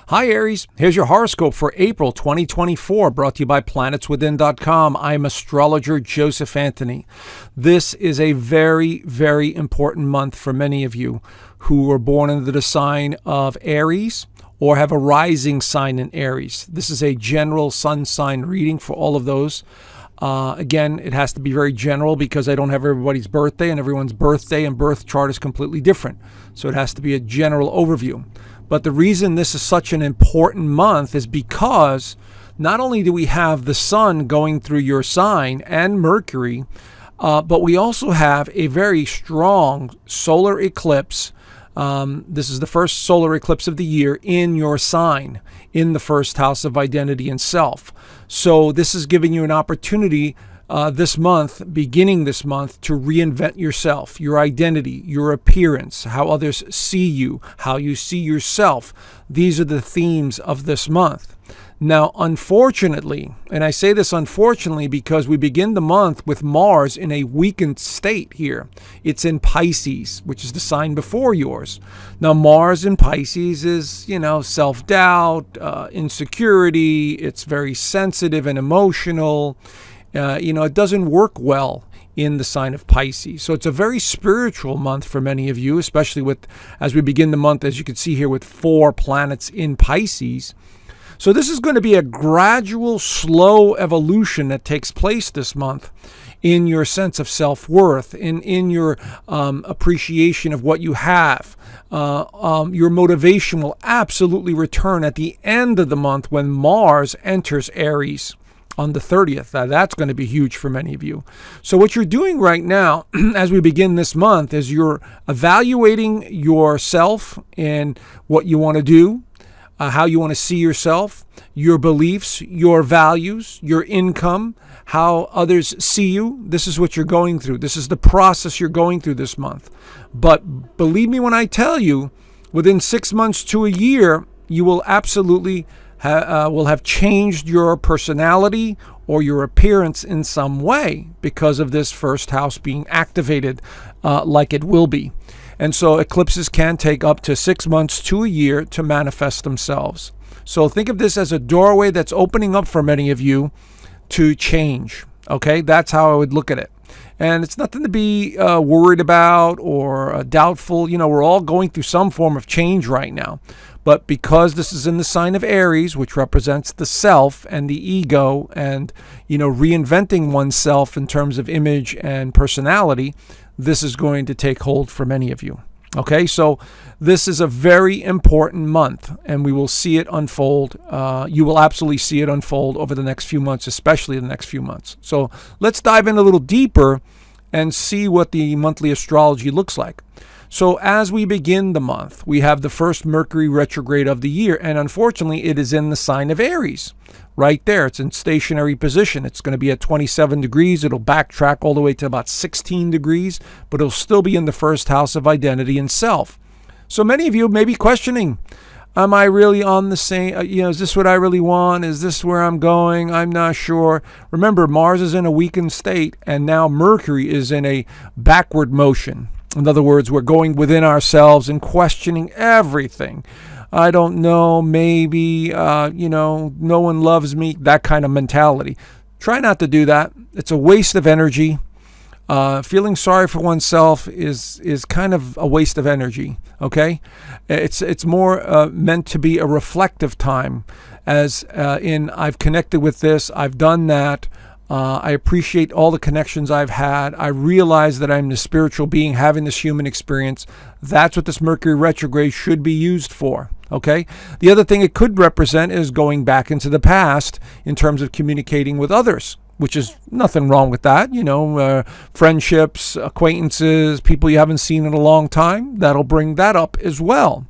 Hi Aries, here's your horoscope for April 2024, brought to you by planetswithin.com. I'm astrologer Joseph Anthony. This is a very, very important month for many of you who were born under the sign of Aries or have a rising sign in Aries. This is a general sun sign reading for all of those. Again, it has to be very general because I don't have everybody's birthday, and everyone's birthday and birth chart is completely different. So it has to be a general overview. But the reason this is such an important month is because not only do we have the sun going through your sign and Mercury, but we also have a very strong solar eclipse. This is the first solar eclipse of the year in your sign, in the first house of identity and self. So this is giving you an opportunity this month, beginning this month, to reinvent yourself, your identity, your appearance, how others see you, how you see yourself. These are the themes of this month. Now, unfortunately, and I say this unfortunately because we begin the month with Mars in a weakened state here. It's in Pisces, which is the sign before yours. Now, Mars in Pisces is, self-doubt, insecurity. It's very sensitive and emotional. It doesn't work well in the sign of Pisces. So it's a very spiritual month for many of you, especially as we begin the month, as you can see here, with 4 planets in Pisces. So this is going to be a gradual, slow evolution that takes place this month in your sense of self-worth, in your appreciation of what you have. Your motivation will absolutely return at the end of the month when Mars enters Aries on the 30th. That's going to be huge for many of you. So what you're doing right now as we begin this month is you're evaluating yourself and what you want to do, how you want to see yourself, your beliefs, your values, your income, how others see you. This is what you're going through. This is the process you're going through this month. But believe me when I tell you, within 6 months to a year, you will absolutely will have changed your personality or your appearance in some way because of this first house being activated like it will be. And so eclipses can take up to 6 months to a year to manifest themselves. So think of this as a doorway that's opening up for many of you to change. Okay, that's how I would look at it. And it's nothing to be worried about or doubtful. We're all going through some form of change right now. But because this is in the sign of Aries, which represents the self and the ego and, reinventing oneself in terms of image and personality, this is going to take hold for many of you. Okay, so this is a very important month, and we will see it unfold. You will absolutely see it unfold over the next few months, especially the next few months. So let's dive in a little deeper and see what the monthly astrology looks like. So as we begin the month, we have the first Mercury retrograde of the year, and unfortunately it is in the sign of Aries. Right there, it's in stationary position. It's going to be at 27 degrees. It'll backtrack all the way to about 16 degrees, but it'll still be in the first house of identity and self. So many of you may be questioning, am I really on the same, is this what I really want? Is this where I'm going? I'm not sure. Remember, Mars is in a weakened state, and now Mercury is in a backward motion. In other words, we're going within ourselves and questioning everything. I don't know, maybe, no one loves me, that kind of mentality. Try not to do that. It's a waste of energy. Feeling sorry for oneself is kind of a waste of energy, okay? It's more meant to be a reflective time, as in I've connected with this, I've done that. I appreciate all the connections I've had. I realize that I'm the spiritual being having this human experience. That's what this Mercury retrograde should be used for. Okay. The other thing it could represent is going back into the past in terms of communicating with others, which is nothing wrong with that. Friendships, acquaintances, people you haven't seen in a long time, that'll bring that up as well.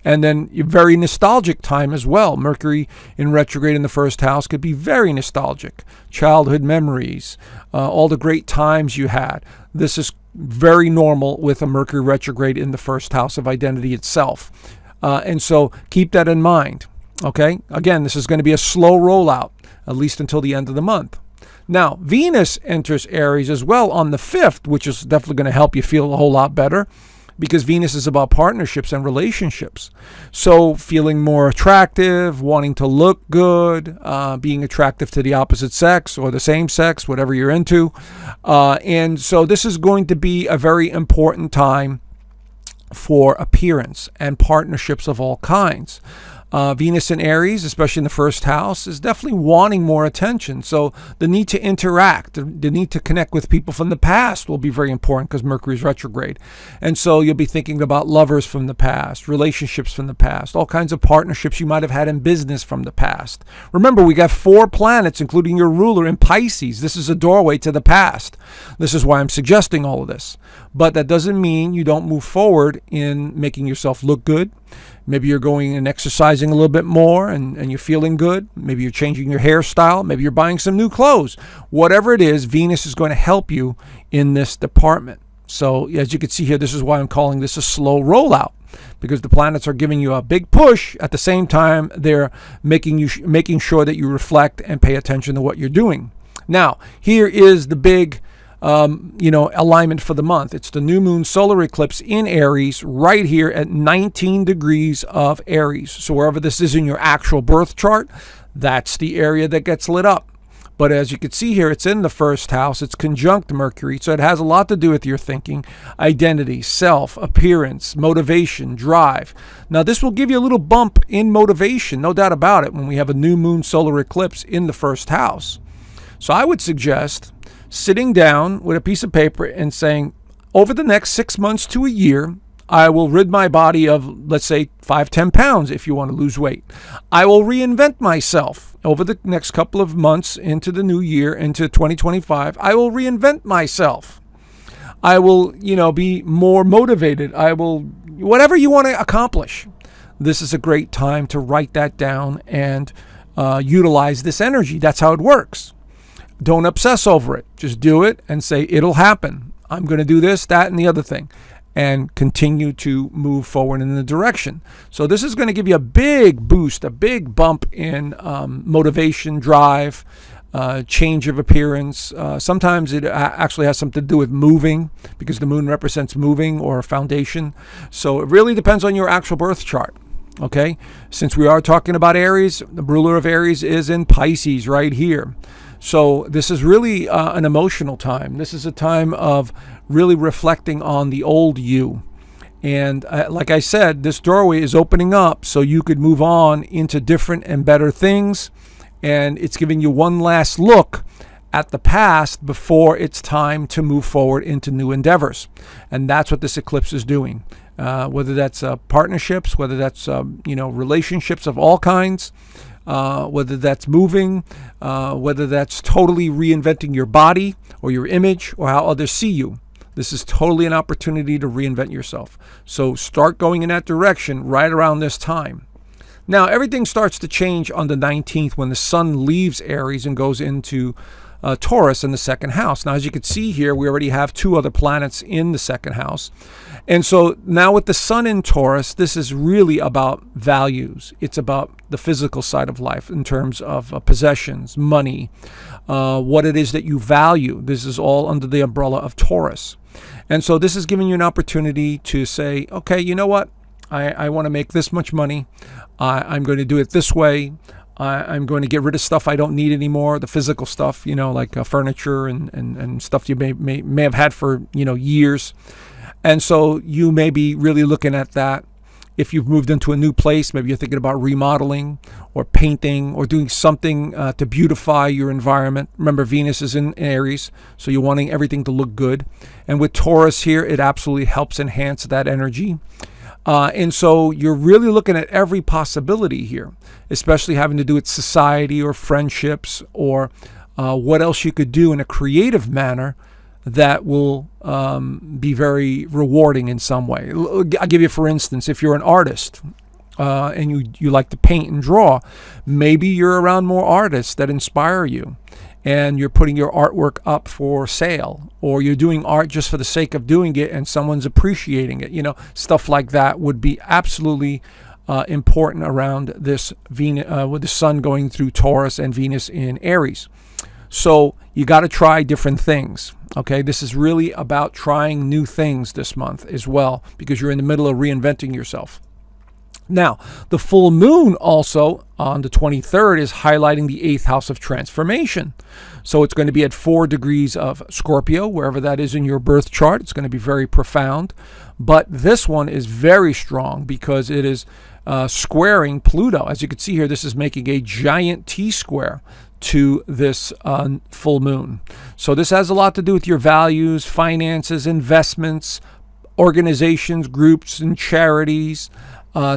And then a very nostalgic time as well. Mercury in retrograde in the first house could be very nostalgic. Childhood memories, all the great times you had. This is very normal with a Mercury retrograde in the first house of identity itself. And so keep that in mind. Okay? Again, this is going to be a slow rollout, at least until the end of the month. Now, Venus enters Aries as well on the 5th, which is definitely going to help you feel a whole lot better. because Venus is about partnerships and relationships. So feeling more attractive, wanting to look good, being attractive to the opposite sex or the same sex, whatever you're into. And so this is going to be a very important time for appearance and partnerships of all kinds. Venus in Aries, especially in the first house, is definitely wanting more attention. So the need to interact, the need to connect with people from the past will be very important because Mercury is retrograde. And so you'll be thinking about lovers from the past, relationships from the past, all kinds of partnerships you might have had in business from the past. Remember, we got 4 planets, including your ruler, in Pisces. This is a doorway to the past. This is why I'm suggesting all of this. But that doesn't mean you don't move forward in making yourself look good. Maybe you're going and exercising a little bit more and you're feeling good. Maybe you're changing your hairstyle. Maybe you're buying some new clothes. Whatever it is, Venus is going to help you in this department. So as you can see here, this is why I'm calling this a slow rollout, because the planets are giving you a big push. At the same time, they're making sure that you reflect and pay attention to what you're doing. Now, here is the big alignment for the month. It's the new moon solar eclipse in Aries right here at 19 degrees of Aries. So wherever this is in your actual birth chart, that's the area that gets lit up. But as you can see here, it's in the first house. It's conjunct Mercury. So it has a lot to do with your thinking, identity, self, appearance, motivation, drive. Now, this will give you a little bump in motivation, no doubt about it, when we have a new moon solar eclipse in the first house. So I would suggest sitting down with a piece of paper and saying, over the next 6 months to a year, I will rid my body of, let's say, 5-10 pounds if you want to lose weight. I will reinvent myself over the next couple of months into the new year, into 2025. I will reinvent myself. I will, be more motivated. I will, whatever you want to accomplish. This is a great time to write that down and utilize this energy. That's how it works. Don't obsess over it. Just do it and say, it'll happen. I'm going to do this, that, and the other thing. And continue to move forward in the direction. So this is going to give you a big boost, a big bump in motivation, drive, change of appearance. Sometimes it actually has something to do with moving, because the moon represents moving or foundation. So it really depends on your actual birth chart. Okay? Since we are talking about Aries, the ruler of Aries is in Pisces right here. So this is really an emotional time. This is a time of really reflecting on the old you. And like I said, this doorway is opening up so you could move on into different and better things. And it's giving you one last look at the past before it's time to move forward into new endeavors. And that's what this eclipse is doing. Whether that's partnerships, whether that's relationships of all kinds, whether that's moving, whether that's totally reinventing your body or your image or how others see you. This is totally an opportunity to reinvent yourself. So start going in that direction right around this time. Now, everything starts to change on the 19th when the sun leaves Aries and goes into Taurus in the second house. Now, as you can see here, we already have 2 other planets in the second house. And so now with the sun in Taurus, this is really about values. It's about the physical side of life in terms of possessions, money, what it is that you value. This is all under the umbrella of Taurus. And so this is giving you an opportunity to say, okay, you know what? I want to make this much money. I'm going to do it this way. I'm going to get rid of stuff I don't need anymore, the physical stuff, like furniture and stuff you may have had for, years. And so you may be really looking at that. If you've moved into a new place, maybe you're thinking about remodeling or painting or doing something to beautify your environment. Remember, Venus is in Aries, so you're wanting everything to look good. And with Taurus here, it absolutely helps enhance that energy. And so you're really looking at every possibility here, especially having to do with society or friendships or what else you could do in a creative manner that will be very rewarding in some way. I'll give you, for instance, if you're an artist and you like to paint and draw, maybe you're around more artists that inspire you and you're putting your artwork up for sale, or you're doing art just for the sake of doing it and someone's appreciating it. Stuff like that would be absolutely important around this Venus, with the sun going through Taurus and Venus in Aries. So you got to try different things. Okay, this is really about trying new things this month as well, because you're in the middle of reinventing yourself. Now, the full moon also on the 23rd is highlighting the 8th house of transformation. So it's going to be at 4 degrees of Scorpio, wherever that is in your birth chart. It's going to be very profound. But this one is very strong because it is squaring Pluto. As you can see here, this is making a giant T-square to this full moon. So this has a lot to do with your values, finances, investments, organizations, groups, and charities.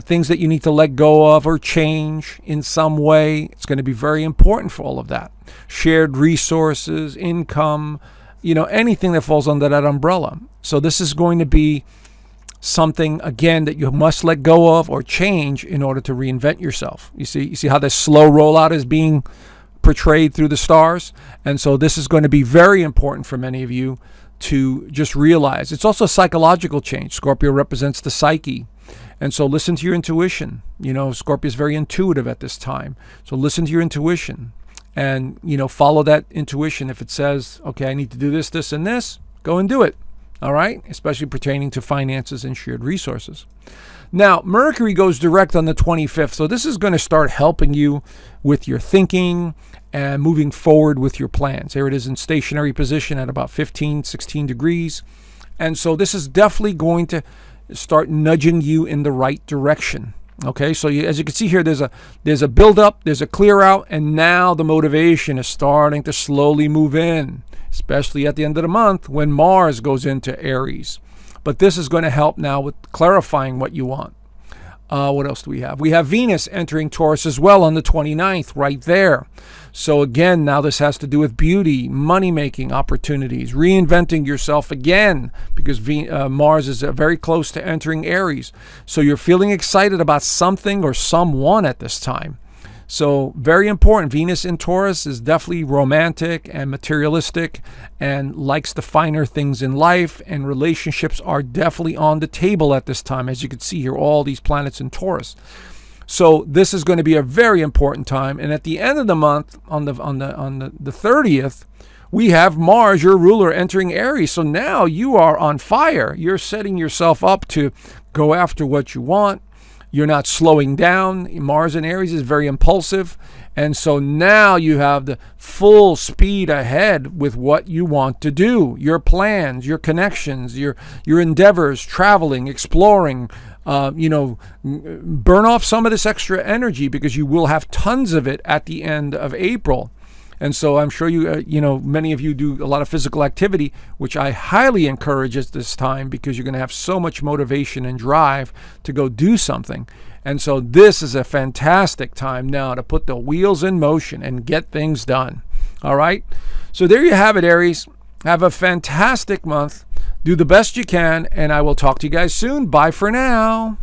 Things that you need to let go of or change in some way. It's going to be very important for all of that. Shared resources, income, anything that falls under that umbrella. So this is going to be something, again, that you must let go of or change in order to reinvent yourself. You see how this slow rollout is being portrayed through the stars? And so this is going to be very important for many of you to just realize. It's also a psychological change. Scorpio represents the psyche. And so listen to your intuition. Scorpio is very intuitive at this time. So listen to your intuition and, follow that intuition. If it says, okay, I need to do this, this, and this, go and do it. All right? Especially pertaining to finances and shared resources. Now, Mercury goes direct on the 25th. So this is going to start helping you with your thinking and moving forward with your plans. Here it is in stationary position at about 15, 16 degrees. And so this is definitely going to start nudging you in the right direction. Okay, so as you can see here, there's a build up, there's a clear out, and now the motivation is starting to slowly move in, especially at the end of the month when Mars goes into Aries. But this is going to help now with clarifying what you want. What else do we have? We have Venus entering Taurus as well on the 29th, right there. So again, now this has to do with beauty, money-making opportunities, reinventing yourself again, because Mars is very close to entering Aries. So you're feeling excited about something or someone at this time. So very important. Venus in Taurus is definitely romantic and materialistic and likes the finer things in life, and relationships are definitely on the table at this time. As you can see here, all these planets in Taurus. So this is going to be a very important time. And at the end of the month, on the 30th, we have Mars, your ruler, entering Aries. So now you are on fire. You're setting yourself up to go after what you want. You're not slowing down. Mars in Aries is very impulsive. And so now you have the full speed ahead with what you want to do, your plans, your connections, your endeavors, traveling, exploring. Burn off some of this extra energy because you will have tons of it at the end of April. And so I'm sure many of you do a lot of physical activity, which I highly encourage at this time because you're going to have so much motivation and drive to go do something. And so this is a fantastic time now to put the wheels in motion and get things done. All right. So there you have it, Aries. Have a fantastic month. Do the best you can, and I will talk to you guys soon. Bye for now.